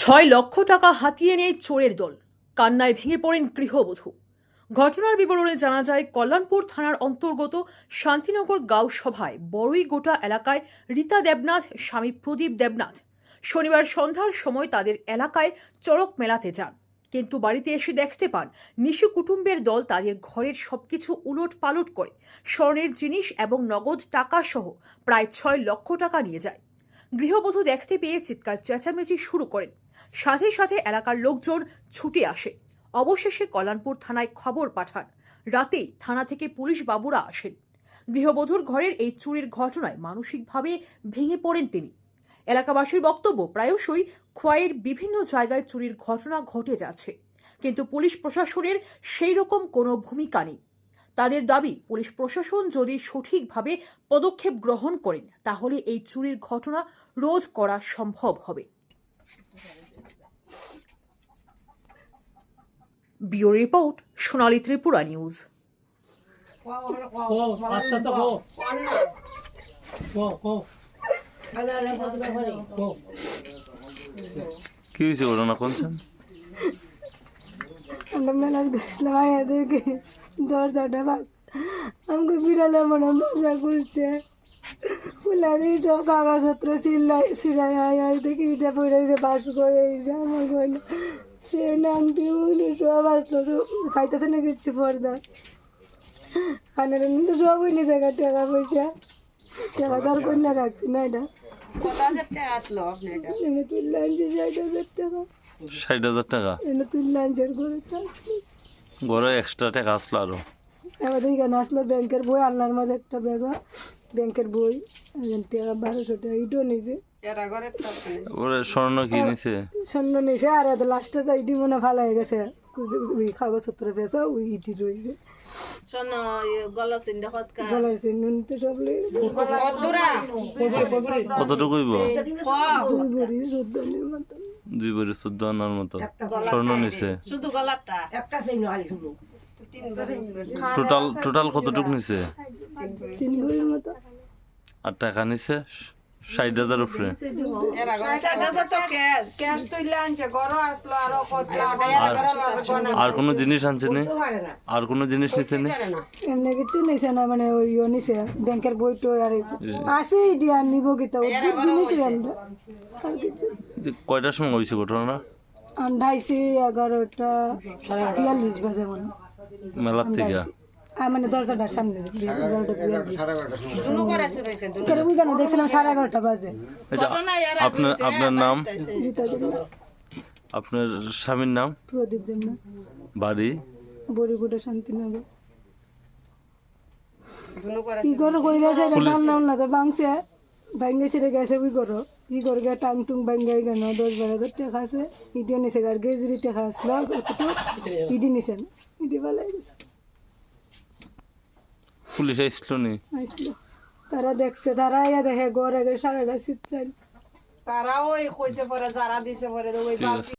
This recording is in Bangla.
6 লক্ষ টাকা হাতিয়ে নেয় চোরের দল। কান্নায় ভেঙে পড়েন গৃহবধূ। ঘটনার বিবরণে জানা যায়, কল্যাণপুর থানার অন্তর্গত শান্তিনগর গাঁও সভায় বড়ইগোটা এলাকায় রীতা দেবনাথ স্বামী প্রদীপ দেবনাথ শনিবার সন্ধ্যার সময় তাদের এলাকায় চড়ক মেলাতে যান, কিন্তু বাড়িতে এসে দেখতে পান নিশু কুটুম্বের দল তাদের ঘরের সবকিছু উলট পালট করে স্বর্ণের জিনিস এবং নগদ টাকা সহ প্রায় 6 লক্ষ টাকা নিয়ে যায়। গৃহবধূ দেখতে পেয়ে চিৎকার চেঁচামেচি শুরু করেন। সাথে সাথে এলাকার লোকজন ছুটে আসে। অবশেষে কল্যাণপুর থানায় খবর পাঠান। রাতেই থানা থেকে পুলিশ বাবুরা আসেন। গৃহবধূর ঘরের এই চুরির ঘটনায় মানসিকভাবে ভেঙে পড়েন তিনি। এলাকাবাসীর বক্তব্য, প্রায়শই খোয়াইয়ের বিভিন্ন জায়গায় চুরির ঘটনা ঘটে যাচ্ছে, কিন্তু পুলিশ প্রশাসনের সেই রকম কোনো ভূমিকা নেই। তাদের দাবি, পুলিশ প্রশাসন যদি সঠিকভাবে পদক্ষেপ গ্রহণ করেন তাহলে এই চুরির ঘটনা রোধ করা সম্ভব হবে। ব্যুরো রিপোর্ট, সোনালী ত্রিপুরা নিউজ। কি হয়েছে ঘটনা কোনছেন? আমরা মেলা গেছিলাম, আয়া দেখে দরজাটা বাদ আমাকে বিড়ালে মনে দরজা খুলছে, খুলে দেখি সব কাগজপত্র ছিড়াই আয়া দেখি এটা পড়ে বাস করে আমার গেল সে নামটি সব আসলো, খাইতেছে না কিচ্ছু পর্দা খানের তো সব হইলে জায়গা টাকা পয়সা টাকা তার কন্যা রাখছি না, এটা আসলো এনে তুললে আনছি 60,000 টাকা, 60,000 টাকা এনে তুললে আনছি আর ঘরে আসলো। ঘরে এক্সট্রা টাকা আসলো আরো। আমাদের এখানে আসলো ব্যাংকের বই, আল্লাহর মাঝে একটা ব্যাগ ব্যাংকের বই, টাকা 1200 টাকা ইটও নিয়েছে, ওরে স্বর্ণ কি নিছে? স্বর্ণ নিয়েছে, আর এত লাস্টে তো ইটি মনে ভালো হয়ে গেছে, ওই কাগজপত্র পেয়েছে ওই ইটি রয়েছে, গলার চিহ্ন তো সব লেগে কতটুকু হইব? 2 ভরি 14 মতো। 2 ভরি 14 আনার মতো স্বর্ণ নিছে। টোটাল কতটুকু নিছে? 3 ভরির মতো। আর টাকা নিছে 60,000 উপরে। আর কোনো জিনিস আনছে নি? আর কোনো জিনিস নিছে নি? এমনি কিছু নিছে না, মানে ওই নিছে ব্যাংকের বইটো আর আছে ইটি আর নিব কিতা ওদের জিনিসই আমরা আর কিছু। কয়টার সময় হয়েছে ঘটনা? আন্ধাইছে 11টা 42 বাজে মনে মেলার থেকে। মানে দরজাটার সামনে 11টা 42 কেন দেখছিলাম 11:30 বাজে। আচ্ছা, আপনার নাম? রীতা দেবনাথ। আপনার স্বামীর নাম? প্রদীপ দেবনাথ। বাড়ি? বড়িগোটা শান্তিনগর। কি করো কইরা সেটা জানলাম না, তো ভাঙছে ভাঙ্গে সেরে গেছে ওই করো কি করে গে টাং টুং ভাঙ্গাই কেন 10-12,000 টাকা আছে, ইটিও নিছে আর গেজরি টাকা আসলো কতটুকু ইটি নিছে না, ইটি ভালাই গেছে। পুলিশ আসলো নি? আসলো, তারা দেখছে, তারা ইয়া দেখে ঘরে সারাটা চিত্রাল, তারা ওই কইছে পরে যারা দিছে পরে ওই